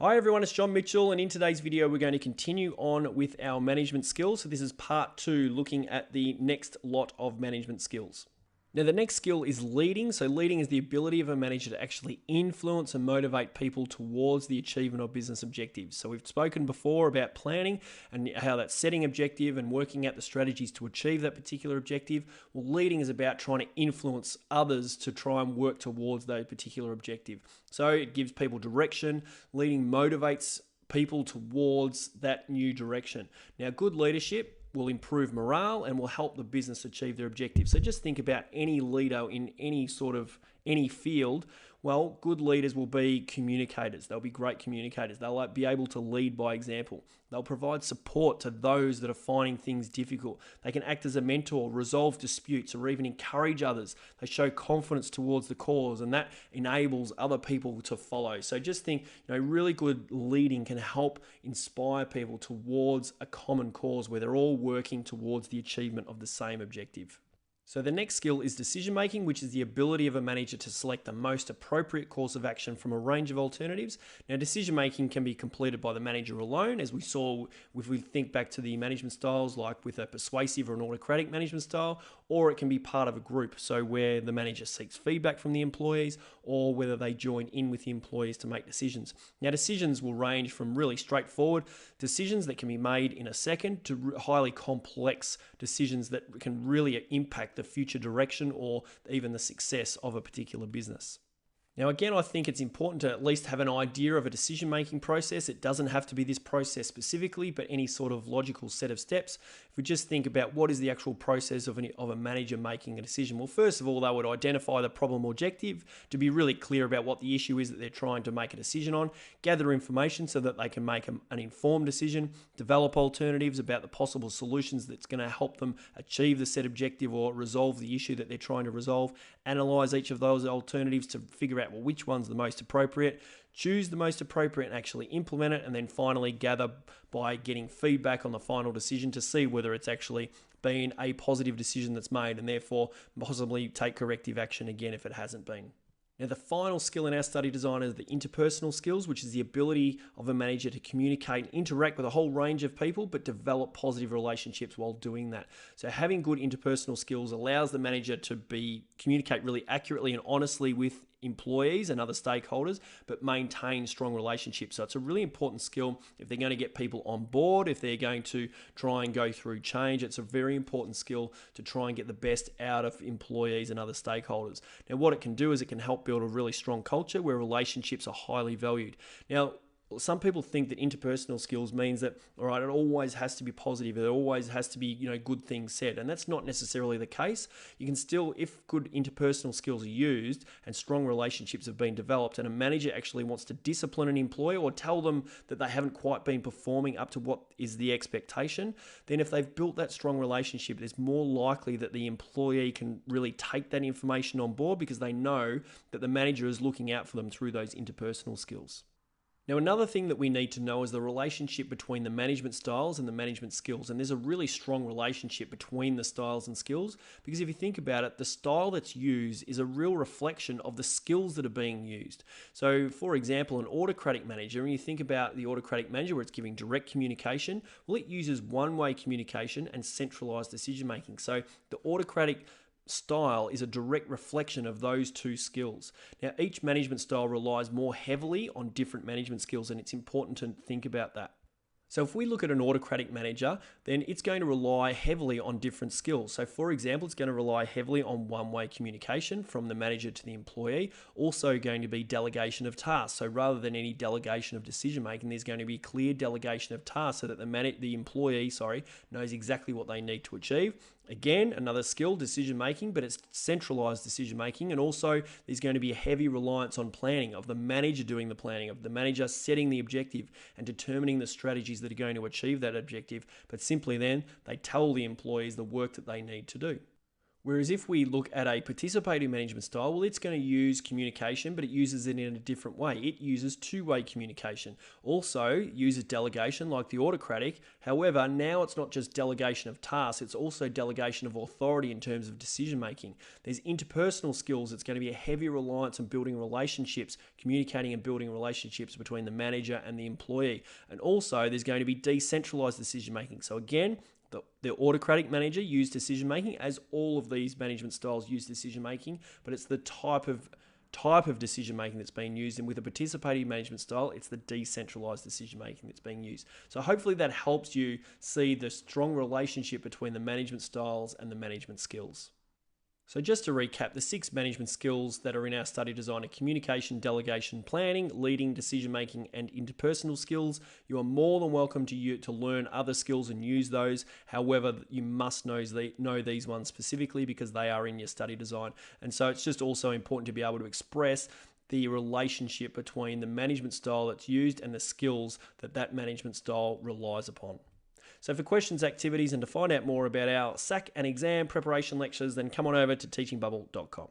Hi everyone, it's John Mitchell, and in today's video we're going to continue on with our management skills. So this is part 2, looking at the next lot of management skills. Now the next skill is leading. So leading is the ability of a manager to actually influence and motivate people towards the achievement of business objectives. So we've spoken before about planning and how that's setting objective and working out the strategies to achieve that particular objective. Well, leading is about trying to influence others to try and work towards that particular objective. So it gives people direction. Leading motivates people towards that new direction. Now, good leadership will improve morale and will help the business achieve their objectives. So just think about any leader in any field. Well, good leaders will be communicators. They'll be great communicators. They'll be able to lead by example. They'll provide support to those that are finding things difficult. They can act as a mentor, resolve disputes, or even encourage others. They show confidence towards the cause, and that enables other people to follow. So just think, really good leading can help inspire people towards a common cause where they're all working towards the achievement of the same objective. So the next skill is decision making, which is the ability of a manager to select the most appropriate course of action from a range of alternatives. Now, decision making can be completed by the manager alone, as we saw if we think back to the management styles, like with a persuasive or an autocratic management style, or it can be part of a group, so where the manager seeks feedback from the employees or whether they join in with the employees to make decisions. Now, decisions will range from really straightforward decisions that can be made in a second to highly complex decisions that can really impact the future direction or even the success of a particular business. Now, again, I think it's important to at least have an idea of a decision-making process. It doesn't have to be this process specifically, but any sort of logical set of steps. If we just think about what is the actual process of a manager making a decision, well, first of all, they would identify the problem or objective to be really clear about what the issue is that they're trying to make a decision on, gather information so that they can make an informed decision, develop alternatives about the possible solutions that's going to help them achieve the set objective or resolve the issue that they're trying to resolve, analyze each of those alternatives to figure out which one's the most appropriate, choose the most appropriate and actually implement it, and then finally gather by getting feedback on the final decision to see whether it's actually been a positive decision that's made and therefore possibly take corrective action again if it hasn't been. Now, the final skill in our study design is the interpersonal skills, which is the ability of a manager to communicate and interact with a whole range of people, but develop positive relationships while doing that. So having good interpersonal skills allows the manager to communicate really accurately and honestly with employees and other stakeholders, but maintain strong relationships. So it's a really important skill if they're going to get people on board, if they're going to try and go through change. It's a very important skill to try and get the best out of employees and other stakeholders. Now, what it can do is it can help build a really strong culture where relationships are highly valued. Now, some people think that interpersonal skills means that, all right, it always has to be positive. There always has to be, good things said. And that's not necessarily the case. You can still, if good interpersonal skills are used and strong relationships have been developed and a manager actually wants to discipline an employee or tell them that they haven't quite been performing up to what is the expectation, then if they've built that strong relationship, it's more likely that the employee can really take that information on board because they know that the manager is looking out for them through those interpersonal skills. Now, another thing that we need to know is the relationship between the management styles and the management skills. And there's a really strong relationship between the styles and skills because if you think about it, the style that's used is a real reflection of the skills that are being used. So, for example, an autocratic manager, when you think about the autocratic manager where it's giving direct communication, well, it uses one-way communication and centralized decision making. So the autocratic style is a direct reflection of those two skills. Now, each management style relies more heavily on different management skills, and it's important to think about that. So if we look at an autocratic manager, then it's going to rely heavily on different skills. So for example, it's going to rely heavily on one-way communication from the manager to the employee, also going to be delegation of tasks. So rather than any delegation of decision-making, there's going to be clear delegation of tasks so that the employee knows exactly what they need to achieve. Again, another skill, decision-making, but it's centralized decision-making. And also there's going to be a heavy reliance on planning, of the manager doing the planning, of the manager setting the objective and determining the strategies that are going to achieve that objective. But simply then, they tell the employees the work that they need to do. Whereas if we look at a participating management style, well, it's going to use communication, but it uses it in a different way. It uses two-way communication. Also uses delegation like the autocratic. However, now it's not just delegation of tasks, it's also delegation of authority in terms of decision making. There's interpersonal skills. It's going to be a heavy reliance on building relationships, communicating and building relationships between the manager and the employee. And also there's going to be decentralized decision making. So again, the autocratic manager used decision making, as all of these management styles use decision making, but it's the type of decision making that's being used. And with a participating management style, it's the decentralized decision making that's being used. So hopefully that helps you see the strong relationship between the management styles and the management skills. So just to recap, the 6 management skills that are in our study design are communication, delegation, planning, leading, decision-making, and interpersonal skills. You are more than welcome to learn other skills and use those. However, you must know these ones specifically because they are in your study design. And so it's just also important to be able to express the relationship between the management style that's used and the skills that management style relies upon. So for questions, activities, and to find out more about our SAC and exam preparation lectures, then come on over to teachingbubble.com.